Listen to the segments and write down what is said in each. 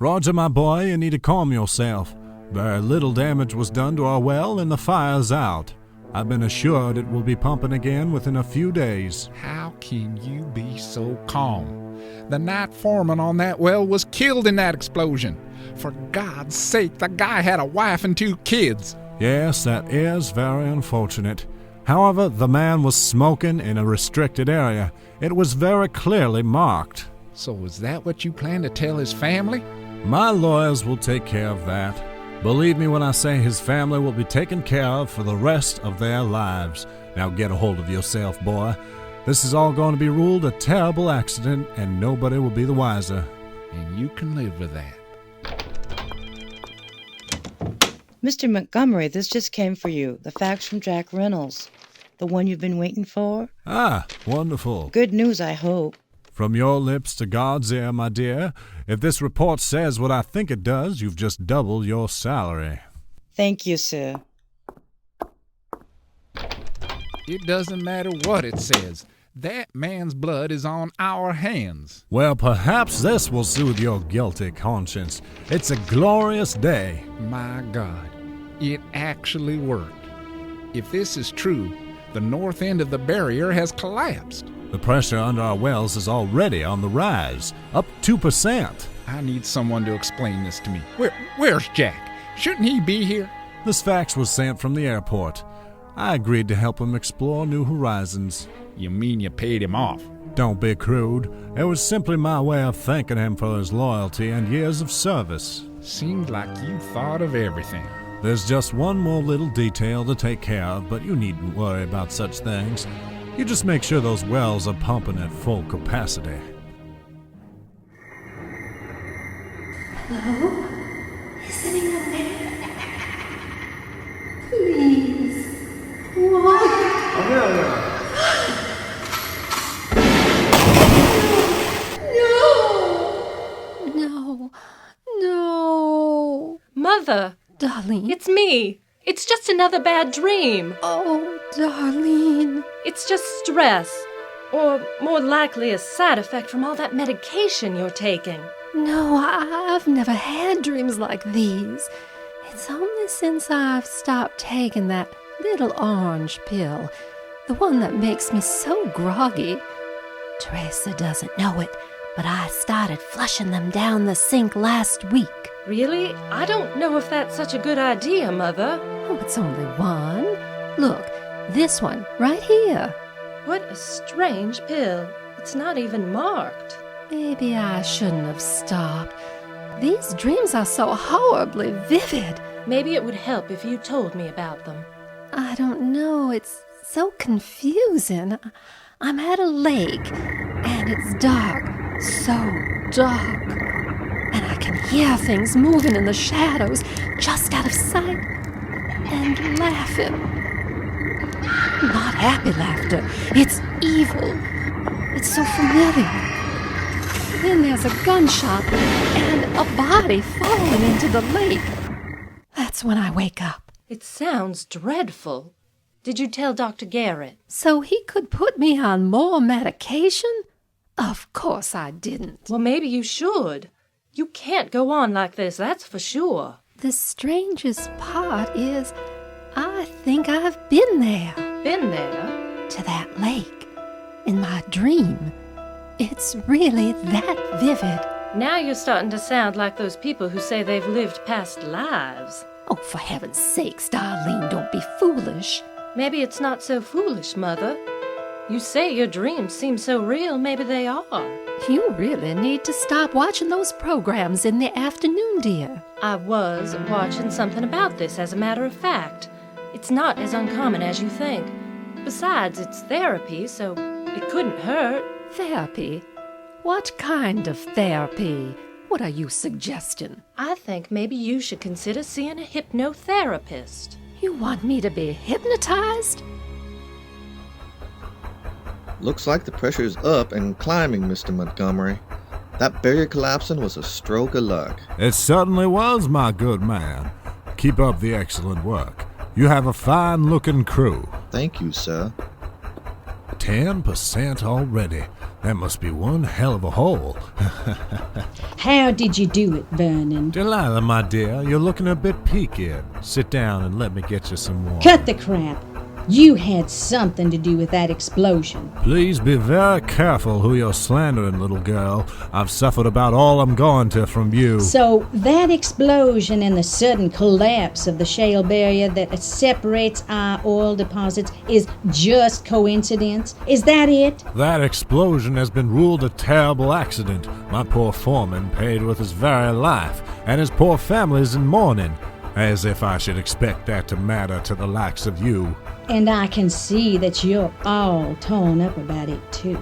Roger, my boy, you need to calm yourself. Very little damage was done to our well and the fire's out. I've been assured it will be pumping again within a few days. How can you be so calm? The night foreman on that well was killed in that explosion. For God's sake, the guy had a wife and 2 kids. Yes, that is very unfortunate. However, the man was smoking in a restricted area. It was very clearly marked. So is that what you plan to tell his family? My lawyers will take care of that. Believe me when I say his family will be taken care of for the rest of their lives. Now get a hold of yourself, boy. This is all going to be ruled a terrible accident, and nobody will be the wiser. And you can live with that. Mr. Montgomery, this just came for you. The facts from Jack Reynolds. The one you've been waiting for. Ah, wonderful. Good news, I hope. From your lips to God's ear, my dear. If this report says what I think it does, you've just doubled your salary. Thank you, sir. It doesn't matter what it says. That man's blood is on our hands. Well, perhaps this will soothe your guilty conscience. It's a glorious day. My God, it actually worked. If this is true, the north end of the barrier has collapsed. The pressure under our wells is already on the rise, up 2%. I need someone to explain this to me. Where's Jack? Shouldn't he be here? This fax was sent from the airport. I agreed to help him explore new horizons. You mean you paid him off? Don't be crude. It was simply my way of thanking him for his loyalty and years of service. Seemed like you thought of everything. There's just one more little detail to take care of, but you needn't worry about such things. You just make sure those wells are pumping at full capacity. Hello? Is anyone there? Please. What? Amelia! No. Mother! Darlene? It's me! It's just another bad dream! Oh, Darlene. It's just stress. Or more likely a side effect from all that medication you're taking. No, I've never had dreams like these. It's only since I've stopped taking that little orange pill, the one that makes me so groggy. Teresa doesn't know it, but I started flushing them down the sink last week. Really? I don't know if that's such a good idea, Mother. Oh, it's only one. Look, this one right here. What a strange pill. It's not even marked. Maybe I shouldn't have stopped. These dreams are so horribly vivid. Maybe it would help if you told me about them. I don't know. It's so confusing. I'm at a lake, and it's dark. So dark. And I can hear things moving in the shadows, just out of sight, and laughing. Not happy laughter. It's evil. It's so familiar. Then there's a gunshot and a body falling into the lake. That's when I wake up. It sounds dreadful. Did you tell Dr. Garrett? So he could put me on more medication? Of course I didn't. Well, maybe you should. You can't go on like this, that's for sure. The strangest part is, I think I've been there. Been there? To that lake. In my dream. It's really that vivid. Now you're starting to sound like those people who say they've lived past lives. Oh, for heaven's sakes, Darlene, don't be foolish. Maybe it's not so foolish, Mother. You say your dreams seem so real, maybe they are. You really need to stop watching those programs in the afternoon, dear. I was watching something about this, as a matter of fact. It's not as uncommon as you think. Besides, it's therapy, so it couldn't hurt. Therapy? What kind of therapy? What are you suggesting? I think maybe you should consider seeing a hypnotherapist. You want me to be hypnotized? Looks like the pressure is up and climbing, Mr. Montgomery. That barrier collapsing was a stroke of luck. It certainly was, my good man. Keep up the excellent work. You have a fine-looking crew. Thank you, sir. 10% already. That must be one hell of a hole. How did you do it, Vernon? Delilah, my dear, you're looking a bit peaked. Sit down and let me get you some water. Cut the crap. You had something to do with that explosion. Please be very careful who you're slandering, little girl. I've suffered about all I'm going to from you. So that explosion and the sudden collapse of the shale barrier that separates our oil deposits is just coincidence? Is that it? That explosion has been ruled a terrible accident. My poor foreman paid with his very life, and his poor family's in mourning. As if I should expect that to matter to the likes of you. And I can see that you're all torn up about it, too.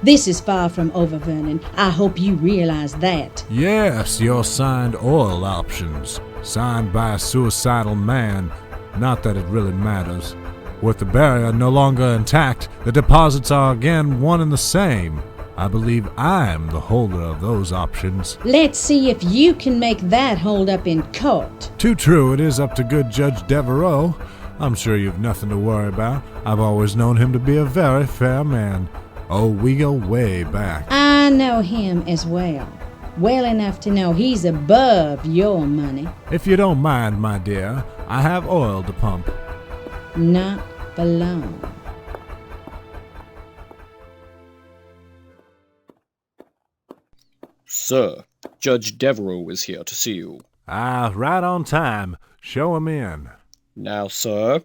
This is far from over, Vernon. I hope you realize that. Yes, your signed oil options. Signed by a suicidal man. Not that it really matters. With the barrier no longer intact, the deposits are again one and the same. I believe I'm the holder of those options. Let's see if you can make that hold up in court. Too true, it is up to good Judge Devereaux. I'm sure you've nothing to worry about. I've always known him to be a very fair man. Oh, we go way back. I know him as well. Well enough to know he's above your money. If you don't mind, my dear, I have oil to pump. Not for long. Sir, Judge Devereaux is here to see you. Ah, right on time. Show him in. Now, sir,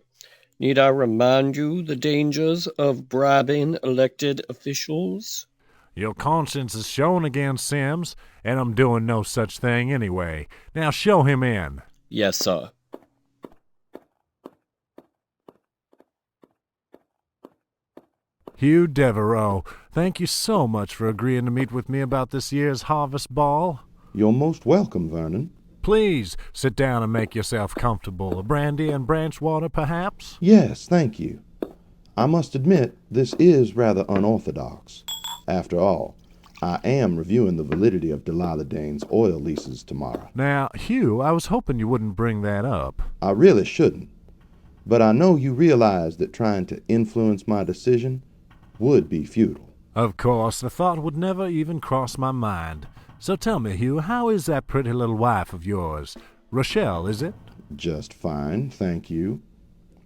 need I remind you the dangers of bribing elected officials? Your conscience is shown against Sims, and I'm doing no such thing anyway. Now show him in. Yes, sir. Hugh Devereaux, thank you so much for agreeing to meet with me about this year's harvest ball. You're most welcome, Vernon. Please sit down and make yourself comfortable. A brandy and branch water, perhaps? Yes, thank you. I must admit, this is rather unorthodox. After all, I am reviewing the validity of Delilah Dane's oil leases tomorrow. Now, Hugh, I was hoping you wouldn't bring that up. I really shouldn't. But I know you realize that trying to influence my decision would be futile. Of course, the thought would never even cross my mind. So tell me, Hugh, how is that pretty little wife of yours? Rochelle, is it? Just fine, thank you.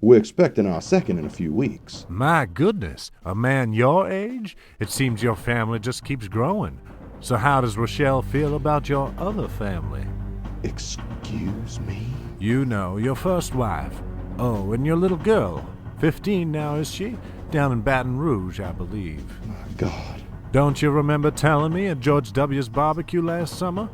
We're expecting our second in a few weeks. My goodness, a man your age? It seems your family just keeps growing. So how does Rochelle feel about your other family? Excuse me? You know, your first wife. Oh, and your little girl. 15 now, is she? Down in Baton Rouge, I believe. My God. Don't you remember telling me at George W.'s barbecue last summer?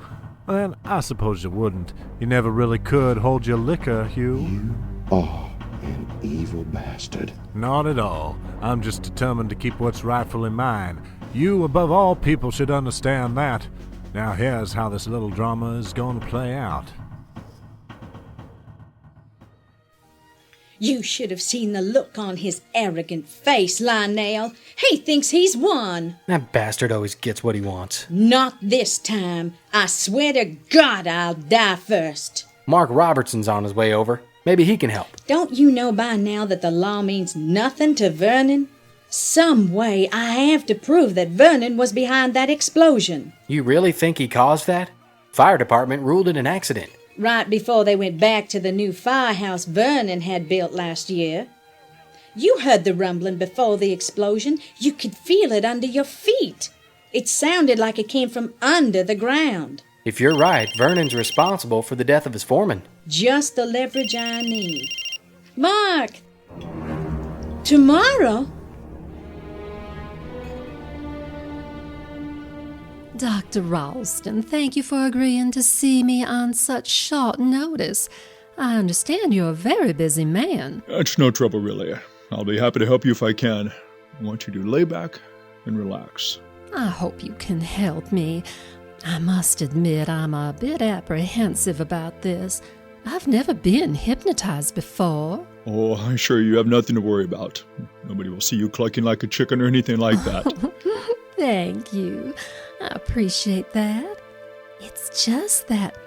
Then I suppose you wouldn't. You never really could hold your liquor, Hugh. You are an evil bastard. Not at all. I'm just determined to keep what's rightfully mine. You, above all people, should understand that. Now here's how this little drama is going to play out. You should have seen the look on his arrogant face, Lionel. He thinks he's won. That bastard always gets what he wants. Not this time. I swear to God I'll die first. Mark Robertson's on his way over. Maybe he can help. Don't you know by now that the law means nothing to Vernon? Some way I have to prove that Vernon was behind that explosion. You really think he caused that? Fire department ruled it an accident. Right before they went back to the new firehouse Vernon had built last year. You heard the rumbling before the explosion. You could feel it under your feet. It sounded like it came from under the ground. If you're right, Vernon's responsible for the death of his foreman. Just the leverage I need. Mark! Tomorrow? Dr. Ralston, thank you for agreeing to see me on such short notice. I understand you're a very busy man. It's no trouble, really. I'll be happy to help you if I can. I want you to lay back and relax. I hope you can help me. I must admit I'm a bit apprehensive about this. I've never been hypnotized before. Oh, I'm sure you have nothing to worry about. Nobody will see you clucking like a chicken or anything like that. Thank you. I appreciate that. It's just that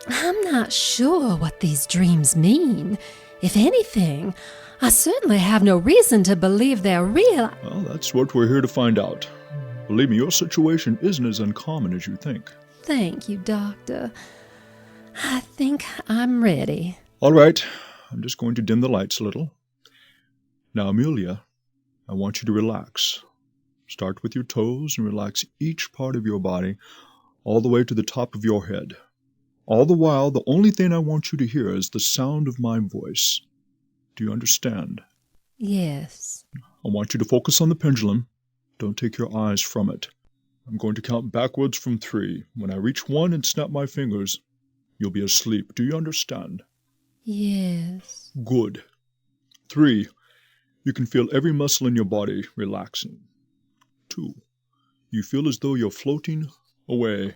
I'm not sure what these dreams mean. If anything, I certainly have no reason to believe they're real. Well, that's what we're here to find out. Believe me, your situation isn't as uncommon as you think. Thank you, Doctor. I think I'm ready. All right, I'm just going to dim the lights a little. Now, Amelia, I want you to relax. Start with your toes and relax each part of your body all the way to the top of your head. All the while, the only thing I want you to hear is the sound of my voice. Do you understand? Yes. I want you to focus on the pendulum. Don't take your eyes from it. I'm going to count backwards from 3. When I reach 1 and snap my fingers, you'll be asleep. Do you understand? Yes. Good. 3. You can feel every muscle in your body relaxing. 2. You feel as though you're floating away.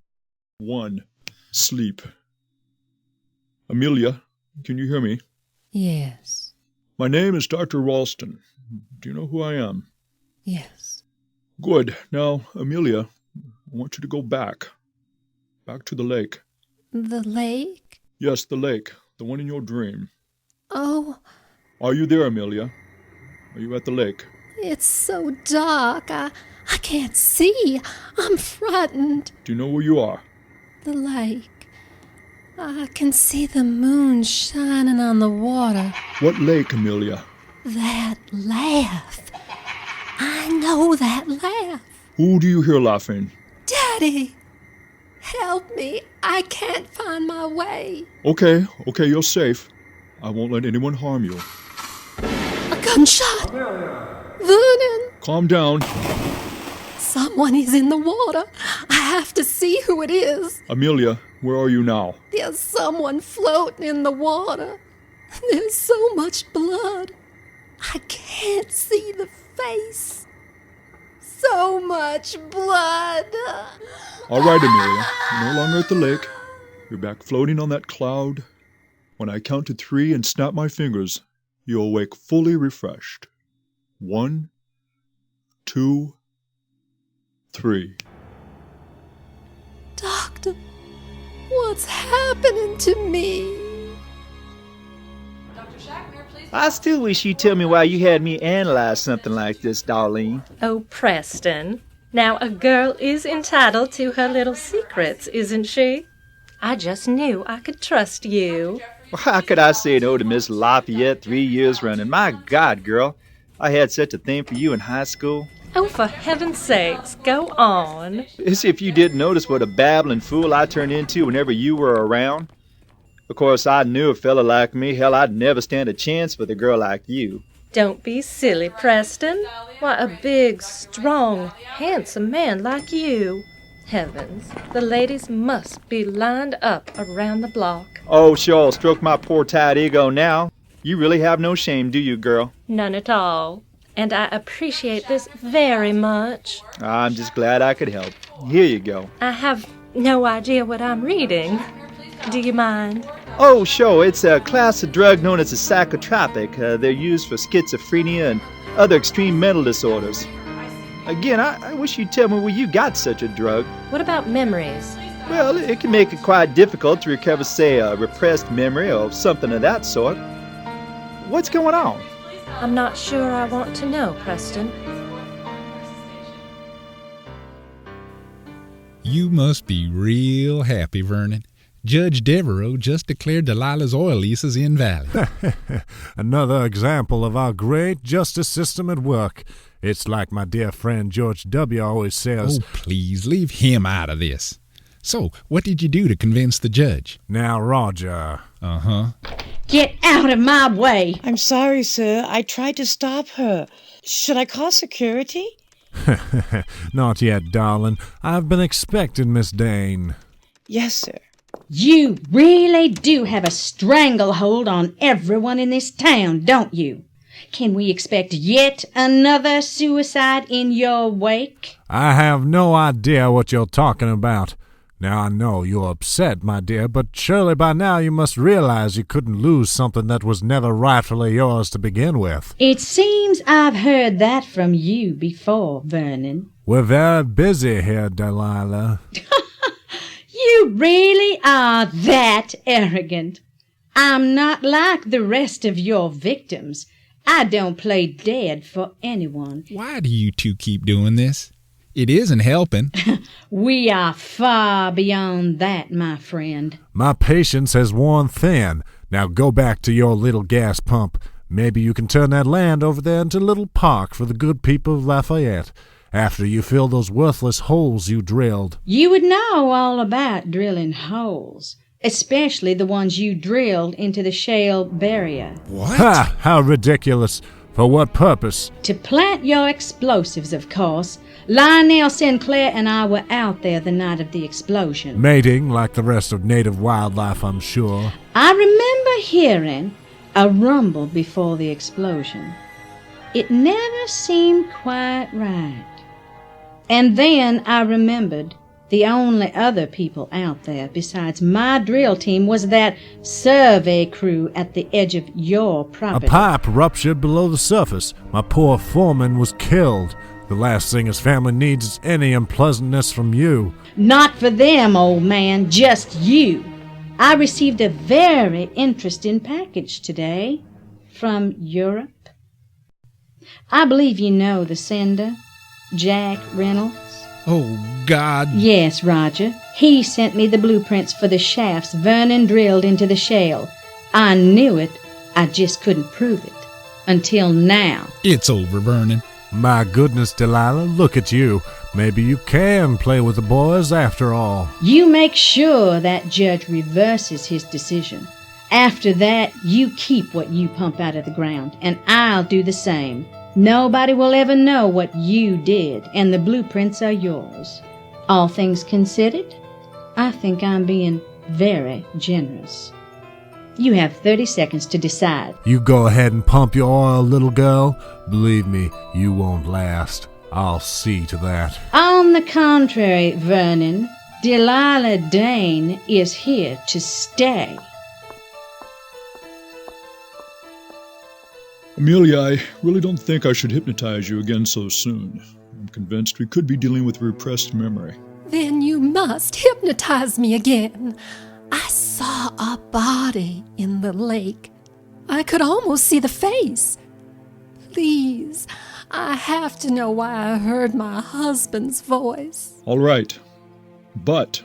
1. Sleep. Amelia, can you hear me? Yes. My name is Dr. Ralston. Do you know who I am? Yes. Good. Now, Amelia, I want you to go back. Back to the lake. The lake? Yes, the lake. The one in your dream. Oh. Are you there, Amelia? Are you at the lake? It's so dark. I can't see. I'm frightened. Do you know where you are? The lake. I can see the moon shining on the water. What lake, Amelia? That laugh. I know that laugh. Who do you hear laughing? Daddy, help me. I can't find my way. Okay, you're safe. I won't let anyone harm you. A gunshot. Vernon. Calm down. Someone is in the water. I have to see who it is. Amelia, where are you now? There's someone floating in the water. There's so much blood. I can't see the face. So much blood. All right, Amelia. You're no longer at the lake. You're back floating on that cloud. When I count to 3 and snap my fingers, you'll wake fully refreshed. 1, 2, 3. Doctor, what's happening to me? I still wish you'd tell me why you had me analyze something like this, Darlene. Oh, Preston. Now, a girl is entitled to her little secrets, isn't she? I just knew I could trust you. Well, how could I say no to Miss Lafayette 3 years running? My God, girl, I had such a thing for you in high school. Oh, for heaven's sakes, go on. As if you didn't notice what a babbling fool I turned into whenever you were around. Of course, I knew a fella like me, hell, I'd never stand a chance with a girl like you. Don't be silly, Preston. Why, a big, strong, handsome man like you. Heavens, the ladies must be lined up around the block. Oh, sure, stroke my poor tired ego now. You really have no shame, do you, girl? None at all. And I appreciate this very much. I'm just glad I could help. Here you go. I have no idea what I'm reading. Do you mind? Oh, sure. It's a class of drug known as a psychotropic. They're used for schizophrenia and other extreme mental disorders. Again, I wish you'd tell me where you got such a drug. What about memories? Well, it can make it quite difficult to recover, say, a repressed memory or something of that sort. What's going on? I'm not sure I want to know, Preston. You must be real happy, Vernon. Judge Devereaux just declared Delilah's oil leases invalid. Another example of our great justice system at work. It's like my dear friend George W. always says. Oh, please, leave him out of this. So, what did you do to convince the judge? Now, Roger. Uh-huh. Get out of my way. I'm sorry, sir. I tried to stop her. Should I call security? Not yet, darling. I've been expecting Miss Dane. Yes, sir. You really do have a stranglehold on everyone in this town, don't you? Can we expect yet another suicide in your wake? I have no idea what you're talking about. Now, I know you're upset, my dear, but surely by now you must realize you couldn't lose something that was never rightfully yours to begin with. It seems I've heard that from you before, Vernon. We're very busy here, Delilah. You really are that arrogant. I'm not like the rest of your victims. I don't play dead for anyone. Why do you two keep doing this? It isn't helping. We are far beyond that, my friend. My patience has worn thin. Now go back to your little gas pump. Maybe you can turn that land over there into a little park for the good people of Lafayette, after you fill those worthless holes you drilled. You would know all about drilling holes, especially the ones you drilled into the shale barrier. What? Ha! How ridiculous. For what purpose? To plant your explosives, of course. Lionel Sinclair and I were out there the night of the explosion. Mating, like the rest of native wildlife, I'm sure. I remember hearing a rumble before the explosion. It never seemed quite right. And then I remembered the only other people out there besides my drill team was that survey crew at the edge of your property. A pipe ruptured below the surface. My poor foreman was killed. The last thing his family needs is any unpleasantness from you. Not for them, old man, just you. I received a very interesting package today from Europe. I believe you know the sender, Jack Reynolds. Oh, God. Yes, Roger. He sent me the blueprints for the shafts Vernon drilled into the shale. I knew it. I just couldn't prove it. Until now. It's over, Vernon. My goodness, Delilah, look at you. Maybe you can play with the boys after all. You make sure that judge reverses his decision. After that, you keep what you pump out of the ground, and I'll do the same. Nobody will ever know what you did, and the blueprints are yours. All things considered, I think I'm being very generous. You have 30 seconds to decide. You go ahead and pump your oil, little girl. Believe me, you won't last. I'll see to that. On the contrary, Vernon, Delilah Dane is here to stay. Amelia, I really don't think I should hypnotize you again so soon. I'm convinced we could be dealing with repressed memory. Then you must hypnotize me again. I saw a body in the lake. I could almost see the face. Please, I have to know why I heard my husband's voice. All right. But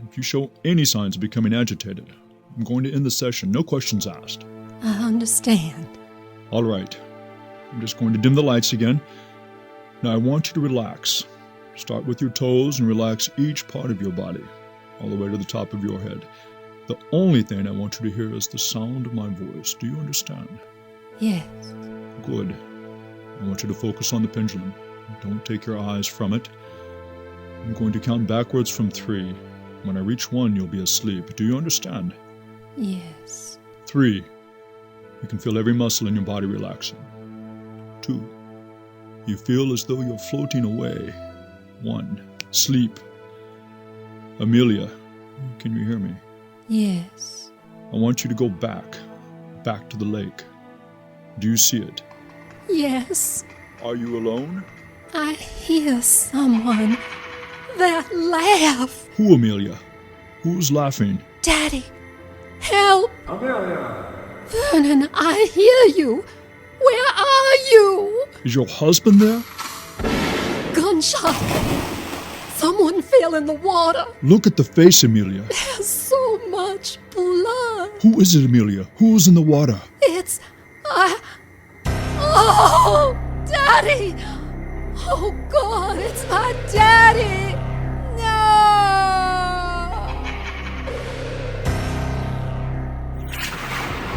if you show any signs of becoming agitated, I'm going to end the session. No questions asked. I understand. All right. I'm just going to dim the lights again. Now I want you to relax. Start with your toes and relax each part of your body, all the way to the top of your head. The only thing I want you to hear is the sound of my voice. Do you understand? Yes. Good. I want you to focus on the pendulum. Don't take your eyes from it. I'm going to count backwards from 3. When I reach 1, you'll be asleep. Do you understand? Yes. 3. You can feel every muscle in your body relaxing. 2. You feel as though you're floating away. 1. Sleep. Amelia, can you hear me? Yes. I want you to go back to the lake. Do you see it? Yes. Are you alone? I hear someone. That laugh. Who, Amelia? Who's laughing? Daddy, help. Amelia. Vernon, I hear you. Where are you? Is your husband there? Gunshot. Someone fell in the water. Look at the face, Amelia. There's so much blood. Who is it, Amelia? Who's in the water? It's... Oh, Daddy! Oh, God, it's my daddy! No!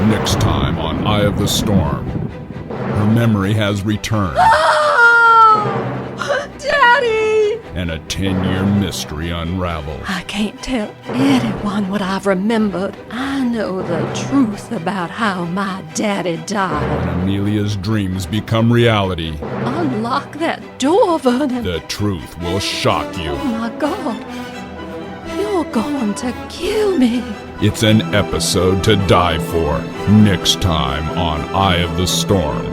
Next time on Eye of the Storm, her memory has returned. Oh, Daddy! And a 10-year mystery unraveled. I can't tell anyone what I've remembered. I know the truth about how my daddy died. When Amelia's dreams become reality, Unlock that door, Vernon. the truth will shock you. Oh, my God. You're going to kill me. It's an episode to die for. Next time on Eye of the Storm.